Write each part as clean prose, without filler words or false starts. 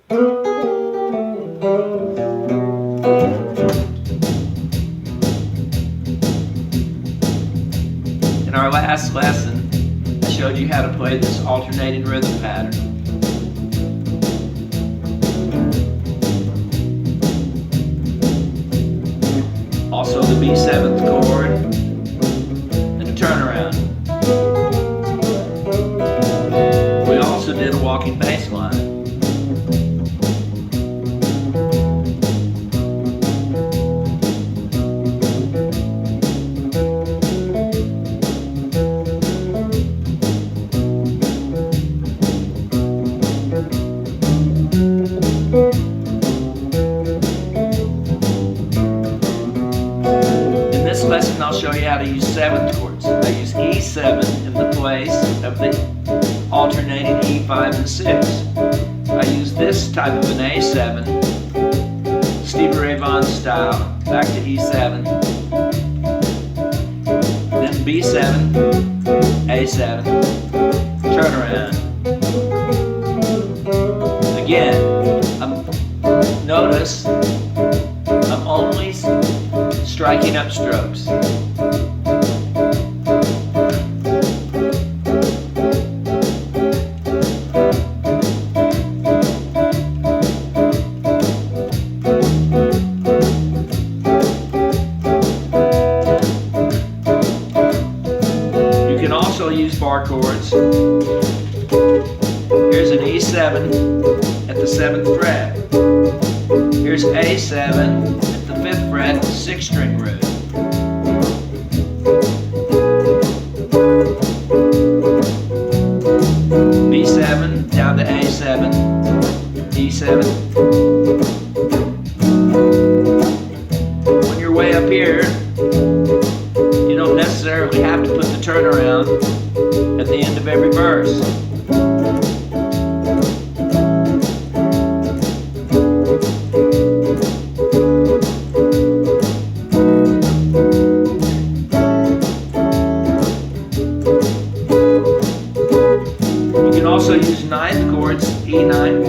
In our last lesson, I showed you how to play this alternating rhythm pattern. Also the B7th chord and a turnaround. We also did a walking bass line. Lesson I'll show you how to use 7th chords. I use E7 in the place of the alternating E5 and 6. I use this type of an A7, Stevie Ray Vaughan style, back to E7, then B7, A7, turnaround. Again, notice I'm only striking up strokes. You can also use bar chords. Here's an E7 at the 7th fret. Here's A7 at the 5th fret, 6-string root. B7 down to A7, D7. When you're way up here, you don't necessarily have to put the turnaround at the end of every verse. You can also use 9th chords, E9.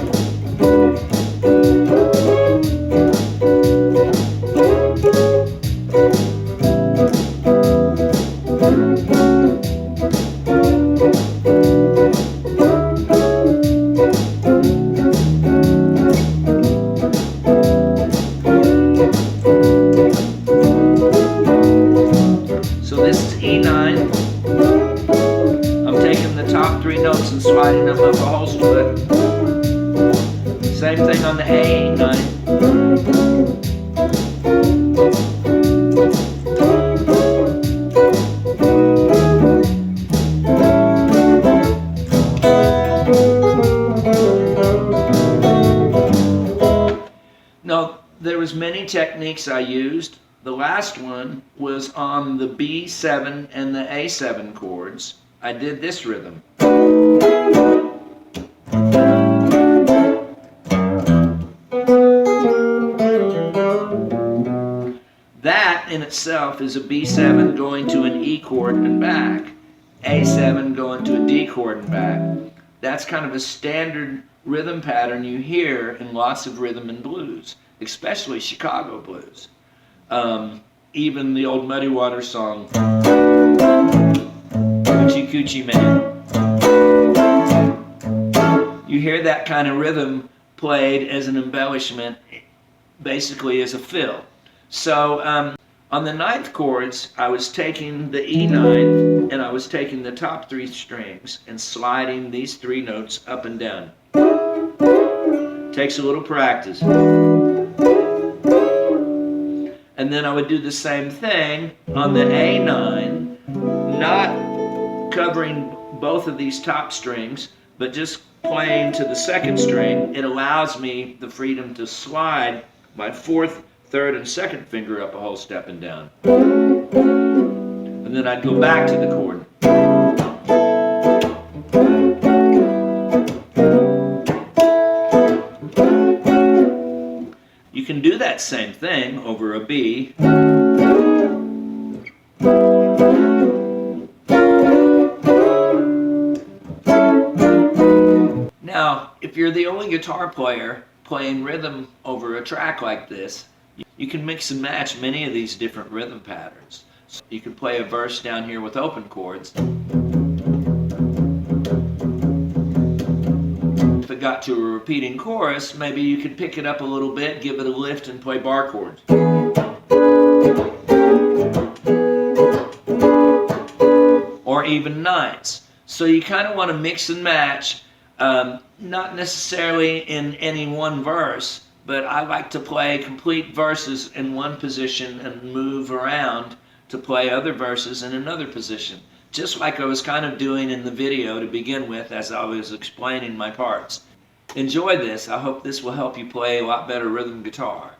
So this is E9. I'm taking the top 3 notes and sliding them up a whole split. Same thing on the A9. Now, there was many techniques I used. The last one was on the B7 and the A7 chords. I did this rhythm. That in itself is a B7 going to an E chord and back, A7 going to a D chord and back. That's kind of a standard rhythm pattern you hear in lots of rhythm and blues, especially Chicago blues. Even the old Muddy Waters song, Coochie Coochie Man. You hear that kind of rhythm played as an embellishment, basically as a fill. So on the 9th chords, I was taking the E9 and I was taking the top 3 strings and sliding these 3 notes up and down. Takes a little practice. And then I would do the same thing on the A9, not covering both of these top strings, but just playing to the 2nd string. It allows me the freedom to slide my 4th, 3rd, and 2nd finger up a whole step and down. And then I'd go back to the chord. You can do that same thing over a B. Now, if you're the only guitar player playing rhythm over a track like this, you can mix and match many of these different rhythm patterns. So you can play a verse down here with open chords. If it got to a repeating chorus, maybe you could pick it up a little bit, give it a lift, and play bar chords. Or even ninths. So you kind of want to mix and match, not necessarily in any one verse, but I like to play complete verses in one position and move around to play other verses in another position, just like I was kind of doing in the video to begin with as I was explaining my parts. Enjoy this. I hope this will help you play a lot better rhythm guitar.